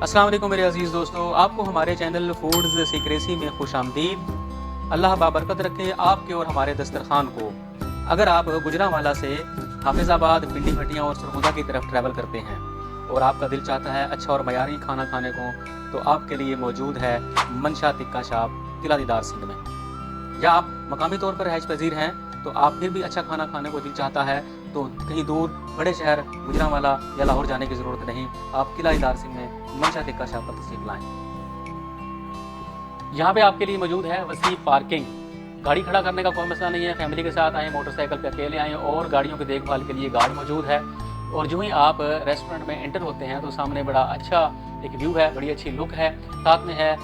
अस्सलाम वालेकुम मेरे अजीज़ दोस्तों, आपको हमारे चैनल फूड्स सीक्रेसी में खुशामदीद। अल्लाह बाबरकत रखे आपके और हमारे दस्तरखान को। अगर आप गुजरांवाला से हाफिज़ाबाद, पिंडी भटियाँ और सरगोदा की तरफ ट्रैवल करते हैं और आपका दिल चाहता है अच्छा और मयारी खाना खाने को, तो आपके लिए मौजूद है मंशा तिक्का शाप किला दीदार सिंह में। या आप मकामी तौर पर रहश पजीर हैं तो आप फिर भी अच्छा खाना खाने को दिल चाहता है तो कहीं दूर बड़े शहर गुजरांवाला या लाहौर जाने की ज़रूरत नहीं, आप किला दीदार सिंह में मंशा तिक्का शाप पर तशरीफ लाएँ। यहाँ पे आपके लिए मौजूद है वसी पार्किंग। गाड़ी खड़ा करने का कोई मसला नहीं है, फैमिली के साथ आएँ, मोटरसाइकिल पे अकेले आएँ, और गाड़ियों की देखभाल के लिए गार्ड मौजूद है। और जो ही आप रेस्टोरेंट में एंटर होते हैं तो सामने बड़ा अच्छा एक व्यू है, बड़ी अच्छी लुक है। साथ में है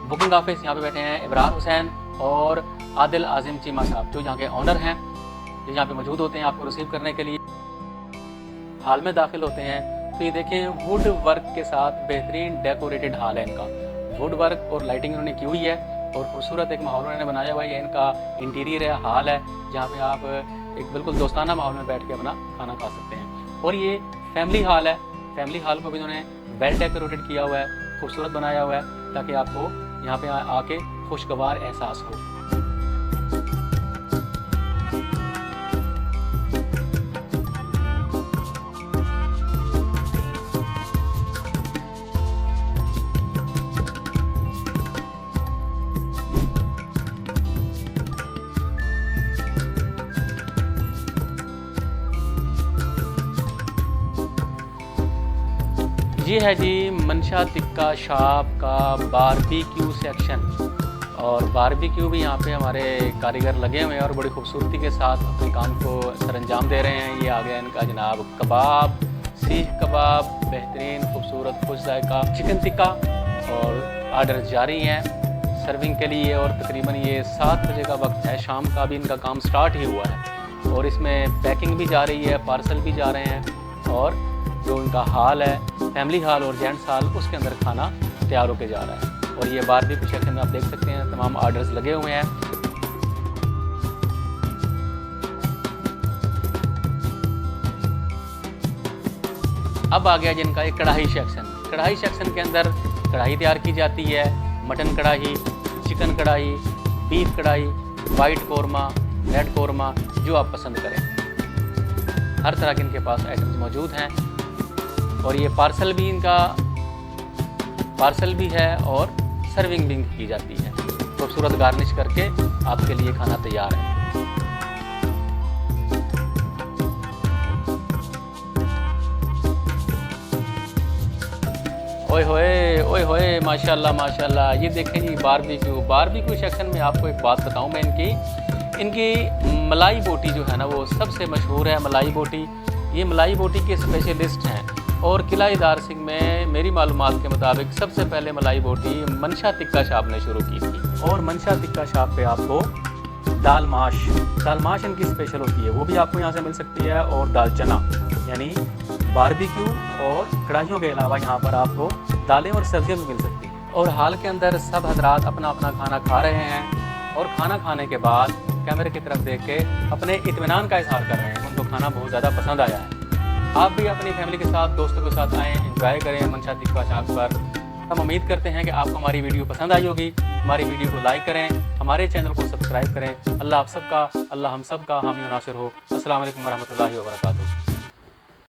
बुकिंग ऑफिस, यहाँ पे बैठे हैं इब्रार हुसैन और आदिल आजिम चीमा साहब, जो यहाँ के ऑनर हैं, जो यहाँ पे मौजूद होते हैं आपको रिसीव करने के लिए। हाल में दाखिल होते हैं तो ये देखें, वुड वर्क के साथ बेहतरीन डेकोरेटेड हाल है इनका। वुड वर्क और लाइटिंग इन्होंने की हुई है और खूबसूरत एक माहौल उन्होंने बनाया हुआ है। ये इनका इंटीरियर है, हाल है, जहाँ पे आप एक बिल्कुल दोस्ताना माहौल में बैठ के अपना खाना खा सकते हैं। और ये फैमिली हाल है, फैमिली हाल को भी इन्होंने वेल डेकोरेटेड किया हुआ है, खूबसूरत बनाया हुआ है, ताकि आपको यहाँ पे आके खुशगवार एहसास हो। ये है जी मंशा तिक्का शाप का बारबेक्यू सेक्शन। और बारबेक्यू भी यहाँ पे हमारे कारीगर लगे हुए हैं और बड़ी खूबसूरती के साथ अपने काम को सरअंजाम दे रहे हैं। ये आ गया इनका जनाब कबाब, सीख कबाब, बेहतरीन खूबसूरत खुश जायका चिकन टिक्का, और आर्डर जारी हैं सर्विंग के लिए। और तकरीबन ये 7 बजे का वक्त है, शाम का भी इनका काम स्टार्ट ही हुआ है। और इसमें पैकिंग भी जा रही है, पार्सल भी जा रहे हैं, और जो इनका हाल है फैमिली हाल और जेंट्स हाल, उसके अंदर खाना तैयार होकर जा रहा है। और ये बारबेक्यू सेक्शन में आप देख सकते हैं तमाम आर्डर्स लगे हुए हैं। अब आ गया जिनका एक कढ़ाई सेक्शन। कढ़ाई सेक्शन के अंदर कढ़ाई तैयार की जाती है, मटन कढ़ाई, चिकन कढ़ाई, बीफ कढ़ाई, वाइट कौरमा, रेड कौरमा, जो आप पसंद करें। हर तरह के इनके पास आइटम्स मौजूद हैं। और ये पार्सल भी है और सर्विंग भी की जाती है। खूबसूरत गार्निश करके आपके लिए खाना तैयार है। ओए होए माशाल्लाह माशाल्लाह। ये देखें जी बारबेक्यू सेक्शन में आपको एक बात बताऊं मैं, इनकी मलाई बोटी जो है ना वो सबसे मशहूर है। मलाई बोटी, ये मलाई बोटी के स्पेशलिस्ट हैं। और किला दीदार सिंह में मेरी मालूमात के मुताबिक सबसे पहले मलाई बोटी मंशा तिक्का शाप ने शुरू की थी। और मंशा तिक्का शाप पे आपको दाल माश इनकी स्पेशल होती है, वो भी आपको यहाँ से मिल सकती है। और दाल चना, यानी बारबेक्यू और कढ़ाइयों के अलावा यहाँ पर आपको दालें और सब्जियाँ भी मिल सकती हैं। और हाल के अंदर सब हजरात अपना अपना खाना खा रहे हैं और खाना खाने के बाद कैमरे की तरफ देख के अपने इत्मीनान का इजहार कर रहे हैं। उनको खाना बहुत ज़्यादा पसंद आया है। आप भी अपनी फैमिली के साथ, दोस्तों के साथ आएँ, एंजॉय करें मंशा तिक्का शाप पर। हम उम्मीद करते हैं कि आपको हमारी वीडियो पसंद आई होगी। हमारी वीडियो को लाइक करें, हमारे चैनल को सब्सक्राइब करें। अल्लाह आप सबका, अल्लाह हम सबका हामी नासिर हो। अस्सलाम वालेकुम वरहमतुल्लाहि वबरकातुहू।